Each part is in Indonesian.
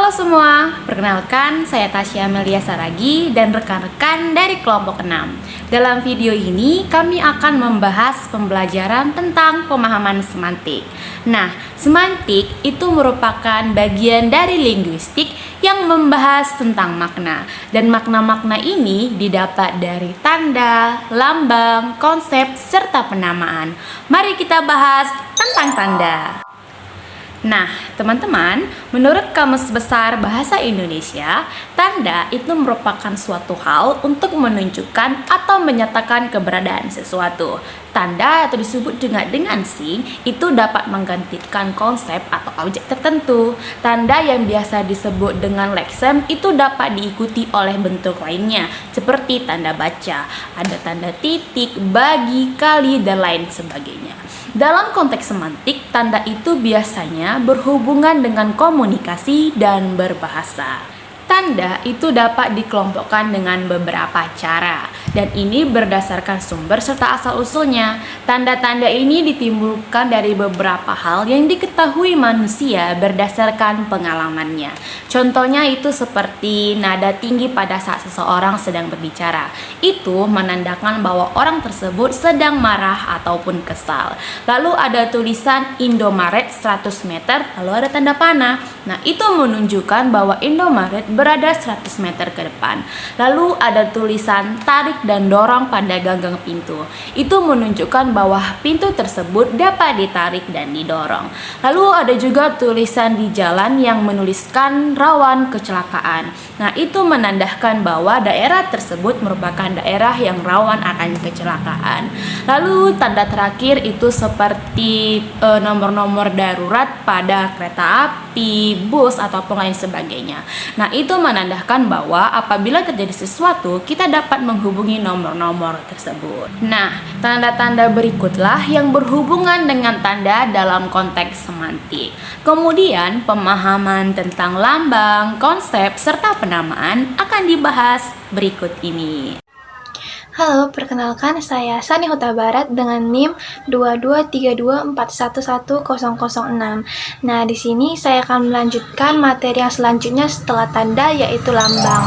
Halo semua, perkenalkan saya Tasya Melia Saragi dan rekan-rekan dari kelompok 6. Dalam video ini kami akan membahas pembelajaran tentang pemahaman semantik. Nah, semantik itu merupakan bagian dari linguistik yang membahas tentang makna. Dan makna-makna ini didapat dari tanda, lambang, konsep, serta penamaan. Mari kita bahas tentang tanda. Nah, teman-teman, menurut Kamus Besar Bahasa Indonesia, tanda itu merupakan suatu hal untuk menunjukkan atau menyatakan keberadaan sesuatu. Tanda atau disebut juga dengan sing itu dapat menggantikan konsep atau objek tertentu. Tanda yang biasa disebut dengan leksem itu dapat diikuti oleh bentuk lainnya, seperti tanda baca, ada tanda titik, bagi, kali, dan lain sebagainya. Dalam konteks semantik, tanda itu biasanya berhubungan dengan komunikasi dan berbahasa. Tanda itu dapat dikelompokkan dengan beberapa cara, dan ini berdasarkan sumber serta asal-usulnya. Tanda-tanda ini ditimbulkan dari beberapa hal yang diketahui manusia berdasarkan pengalamannya. Contohnya itu seperti nada tinggi pada saat seseorang sedang berbicara. Itu menandakan bahwa orang tersebut sedang marah ataupun kesal. Lalu ada tulisan Indomaret 100 meter, lalu ada tanda panah. Nah, itu menunjukkan bahwa Indomaret berada 100 meter ke depan. Lalu ada tulisan tarik dan dorong pada gagang pintu. Itu menunjukkan bahwa pintu tersebut dapat ditarik dan didorong. Lalu ada juga tulisan di jalan yang menuliskan rawan kecelakaan. Nah, itu menandakan bahwa daerah tersebut merupakan daerah yang rawan akan kecelakaan. Lalu tanda terakhir itu seperti nomor-nomor darurat pada kereta api, bus, ataupun lain sebagainya. Nah, itu menandakan bahwa apabila terjadi sesuatu, kita dapat menghubungi nomor-nomor tersebut. Nah, tanda-tanda berikutlah yang berhubungan dengan tanda dalam konteks semantik. Kemudian, pemahaman tentang lambang, konsep, serta penamaan akan dibahas berikut ini. Halo, perkenalkan saya Sani Huta Barat dengan NIM 2232411006. Nah, di sini saya akan melanjutkan materi yang selanjutnya setelah tanda, yaitu lambang.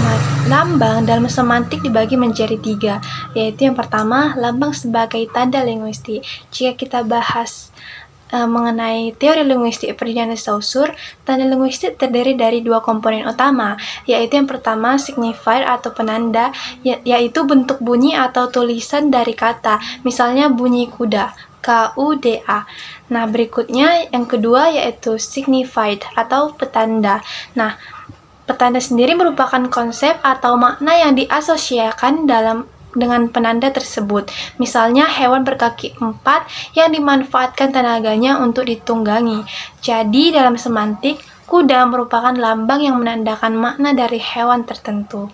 Nah, lambang dalam semantik dibagi menjadi 3, yaitu yang pertama, lambang sebagai tanda linguistik. Jika kita bahas mengenai teori linguistik Ferdinand de Saussure, tanda linguistik terdiri dari 2 komponen utama, yaitu yang pertama signifier atau penanda, yaitu bentuk bunyi atau tulisan dari kata, misalnya bunyi kuda, K-U-D-A. Nah, berikutnya yang kedua yaitu signified atau petanda. Nah, petanda sendiri merupakan konsep atau makna yang diasosiasikan dengan penanda tersebut. Misalnya hewan berkaki 4 yang dimanfaatkan tenaganya untuk ditunggangi. Jadi dalam semantik, kuda merupakan lambang yang menandakan makna dari hewan tertentu.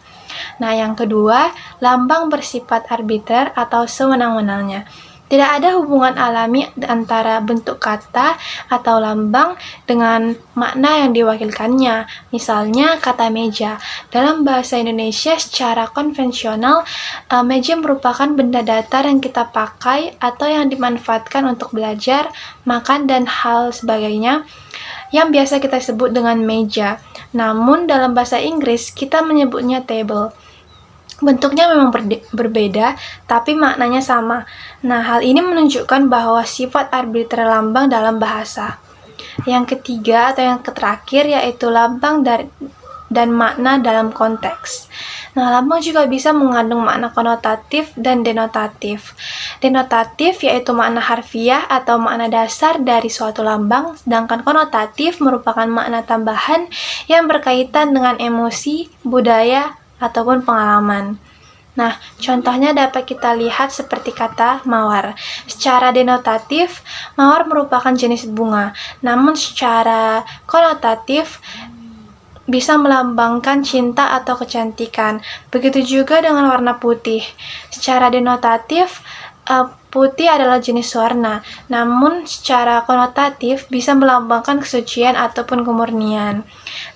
Nah, yang kedua, lambang bersifat arbiter atau sewenang-wenangnya. Tidak ada hubungan alami antara bentuk kata atau lambang dengan makna yang diwakilkannya. Misalnya kata meja. Dalam bahasa Indonesia secara konvensional, meja merupakan benda datar yang kita pakai atau yang dimanfaatkan untuk belajar, makan, dan hal sebagainya yang biasa kita sebut dengan meja. Namun dalam bahasa Inggris kita menyebutnya table. Bentuknya memang berbeda, tapi maknanya sama. Nah, hal ini menunjukkan bahwa sifat arbiter lambang dalam bahasa. Yang ketiga atau yang terakhir yaitu lambang dan makna dalam konteks. Nah, lambang juga bisa mengandung makna konotatif dan denotatif. Denotatif yaitu makna harfiah atau makna dasar dari suatu lambang, sedangkan konotatif merupakan makna tambahan yang berkaitan dengan emosi, budaya, ataupun pengalaman. Nah, contohnya dapat kita lihat seperti kata mawar. Secara denotatif, mawar merupakan jenis bunga, namun secara konotatif bisa melambangkan cinta atau kecantikan. Begitu juga dengan warna putih. Secara denotatif, Putih adalah jenis warna, namun secara konotatif bisa melambangkan kesucian ataupun kemurnian.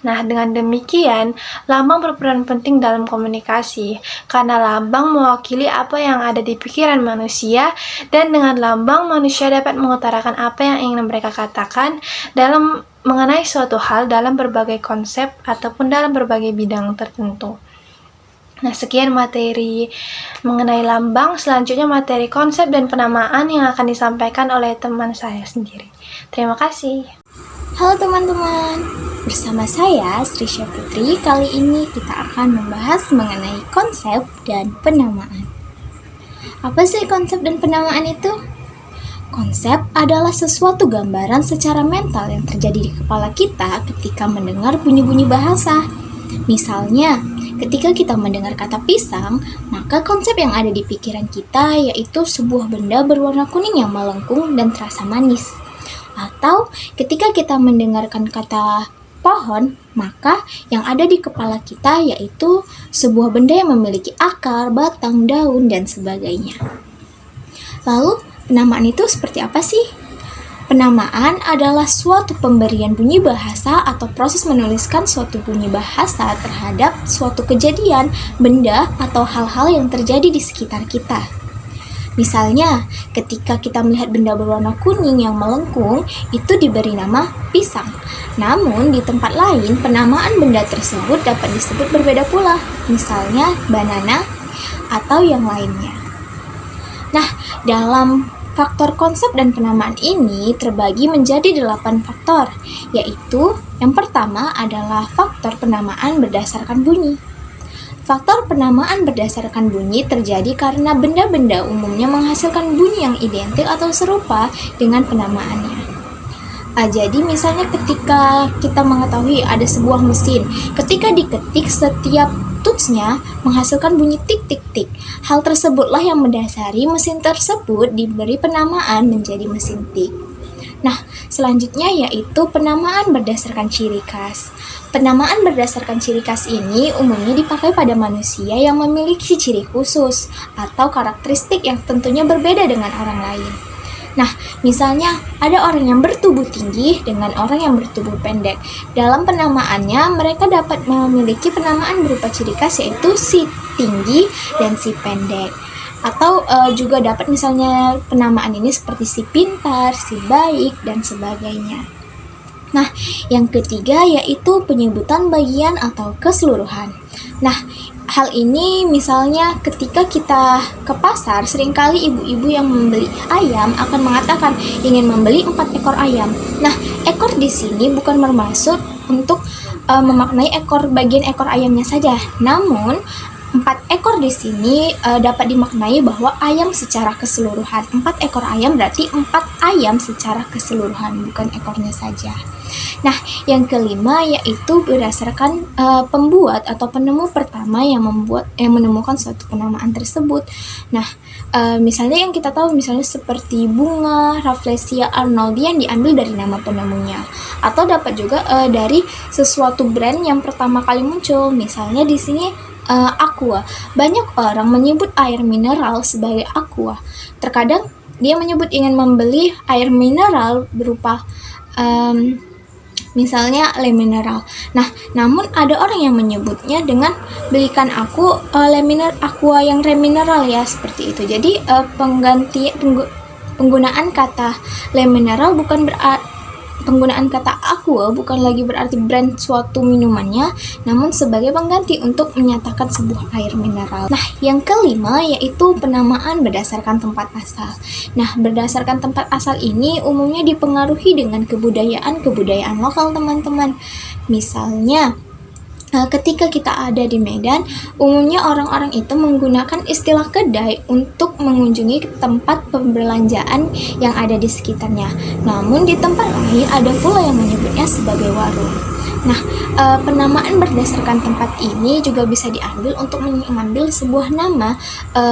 Nah, dengan demikian, lambang berperan penting dalam komunikasi, karena lambang mewakili apa yang ada di pikiran manusia, dan dengan lambang manusia dapat mengutarakan apa yang ingin mereka katakan dalam mengenai suatu hal dalam berbagai konsep ataupun dalam berbagai bidang tertentu. Nah, sekian materi mengenai lambang. Selanjutnya materi konsep dan penamaan yang akan disampaikan oleh teman saya sendiri. Terima kasih. Halo teman-teman, bersama saya Sri Putri. Kali ini kita akan membahas mengenai konsep dan penamaan. Apa sih konsep dan penamaan itu? Konsep adalah sesuatu gambaran secara mental yang terjadi di kepala kita ketika mendengar bunyi-bunyi bahasa. Misalnya, ketika kita mendengar kata pisang, maka konsep yang ada di pikiran kita yaitu sebuah benda berwarna kuning yang melengkung dan terasa manis. Atau ketika kita mendengarkan kata pohon, maka yang ada di kepala kita yaitu sebuah benda yang memiliki akar, batang, daun, dan sebagainya. Lalu, penamaan itu seperti apa sih? Penamaan adalah suatu pemberian bunyi bahasa atau proses menuliskan suatu bunyi bahasa terhadap suatu kejadian, benda, atau hal-hal yang terjadi di sekitar kita. Misalnya, ketika kita melihat benda berwarna kuning yang melengkung, itu diberi nama pisang. Namun, di tempat lain, penamaan benda tersebut dapat disebut berbeda pula, misalnya banana atau yang lainnya. Nah, dalam faktor konsep dan penamaan ini terbagi menjadi 8 faktor, yaitu yang pertama adalah faktor penamaan berdasarkan bunyi. Faktor penamaan berdasarkan bunyi terjadi karena benda-benda umumnya menghasilkan bunyi yang identik atau serupa dengan penamaannya. Jadi misalnya ketika kita mengetahui ada sebuah mesin, ketika diketik setiap tutsnya menghasilkan bunyi tik tik tik. Hal tersebutlah yang mendasari mesin tersebut diberi penamaan menjadi mesin tik. Nah, selanjutnya yaitu penamaan berdasarkan ciri khas. Penamaan berdasarkan ciri khas ini umumnya dipakai pada manusia yang memiliki ciri khusus atau karakteristik yang tentunya berbeda dengan orang lain. Nah, misalnya ada orang yang bertubuh tinggi dengan orang yang bertubuh pendek. Dalam penamaannya, mereka dapat memiliki penamaan berupa ciri khas yaitu si tinggi dan si pendek. Atau juga dapat misalnya penamaan ini seperti si pintar, si baik, dan sebagainya. Nah, yang ketiga yaitu penyebutan bagian atau keseluruhan. Nah, hal ini misalnya ketika kita ke pasar, seringkali ibu-ibu yang membeli ayam akan mengatakan ingin membeli 4 ekor ayam. Nah, ekor di sini bukan bermaksud untuk memaknai bagian ekor ayamnya saja, namun 4 ekor di sini dapat dimaknai bahwa ayam secara keseluruhan. 4 ekor ayam berarti 4 ayam secara keseluruhan, bukan ekornya saja. Nah, yang kelima yaitu berdasarkan pembuat atau penemu pertama yang menemukan suatu penamaan tersebut. Nah, misalnya yang kita tahu misalnya seperti bunga Rafflesia arnoldi yang diambil dari nama penemunya, atau dapat juga dari sesuatu brand yang pertama kali muncul. Misalnya di sini Aqua. Banyak orang menyebut air mineral sebagai Aqua. Terkadang dia menyebut ingin membeli air mineral berupa misalnya le mineral. Nah, namun ada orang yang menyebutnya dengan belikan aku aqua yang remineral ya, seperti itu. Jadi penggunaan kata le mineral bukan berarti penggunaan kata aqua bukan lagi berarti brand suatu minumannya, namun sebagai pengganti untuk menyatakan sebuah air mineral. Nah, yang kelima yaitu penamaan berdasarkan tempat asal. Nah, berdasarkan tempat asal ini umumnya dipengaruhi dengan kebudayaan lokal teman-teman. Misalnya, ketika kita ada di Medan, umumnya orang-orang itu menggunakan istilah kedai untuk mengunjungi tempat pembelanjaan yang ada di sekitarnya. Namun di tempat lain ada pula yang menyebutnya sebagai warung. Nah, penamaan berdasarkan tempat ini juga bisa diambil untuk mengambil sebuah nama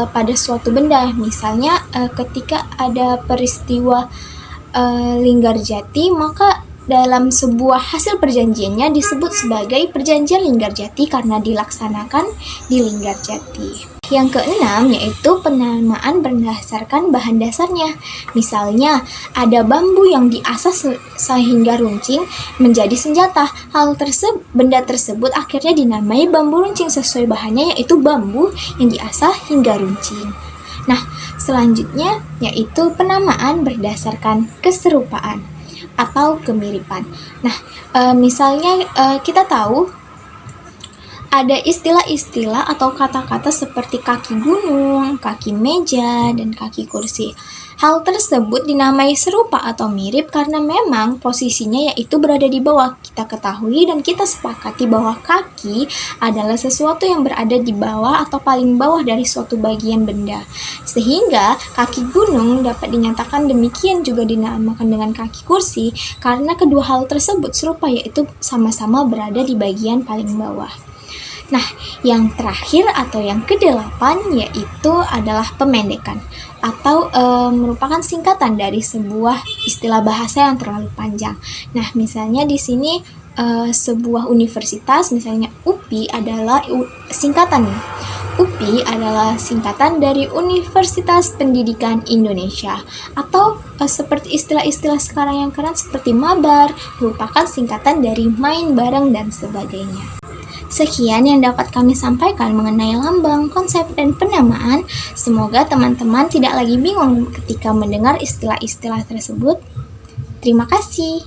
pada suatu benda. Misalnya ketika ada peristiwa Linggarjati, maka dalam sebuah hasil perjanjiannya disebut sebagai Perjanjian Linggarjati karena dilaksanakan di Linggarjati. Yang keenam yaitu penamaan berdasarkan bahan dasarnya. Misalnya, ada bambu yang diasah sehingga runcing menjadi senjata. Benda tersebut akhirnya dinamai bambu runcing sesuai bahannya yaitu bambu yang diasah hingga runcing. Nah, selanjutnya yaitu penamaan berdasarkan keserupaan atau kemiripan. Nah, misalnya kita tahu ada istilah-istilah atau kata-kata seperti kaki gunung, kaki meja, dan kaki kursi. Hal tersebut dinamai serupa atau mirip karena memang posisinya yaitu berada di bawah. Kita ketahui dan kita sepakati bahwa kaki adalah sesuatu yang berada di bawah atau paling bawah dari suatu bagian benda. Sehingga kaki gunung dapat dinyatakan demikian juga dinamakan dengan kaki kursi karena kedua hal tersebut serupa yaitu sama-sama berada di bagian paling bawah. Nah, yang terakhir atau yang kedelapan yaitu adalah pemendekan atau merupakan singkatan dari sebuah istilah bahasa yang terlalu panjang. Nah, misalnya di sini sebuah universitas, misalnya UPI adalah singkatan. UPI adalah singkatan dari Universitas Pendidikan Indonesia atau seperti istilah-istilah sekarang yang keren seperti mabar merupakan singkatan dari main bareng dan sebagainya. Sekian yang dapat kami sampaikan mengenai lambang, konsep, dan penamaan. Semoga teman-teman tidak lagi bingung ketika mendengar istilah-istilah tersebut. Terima kasih.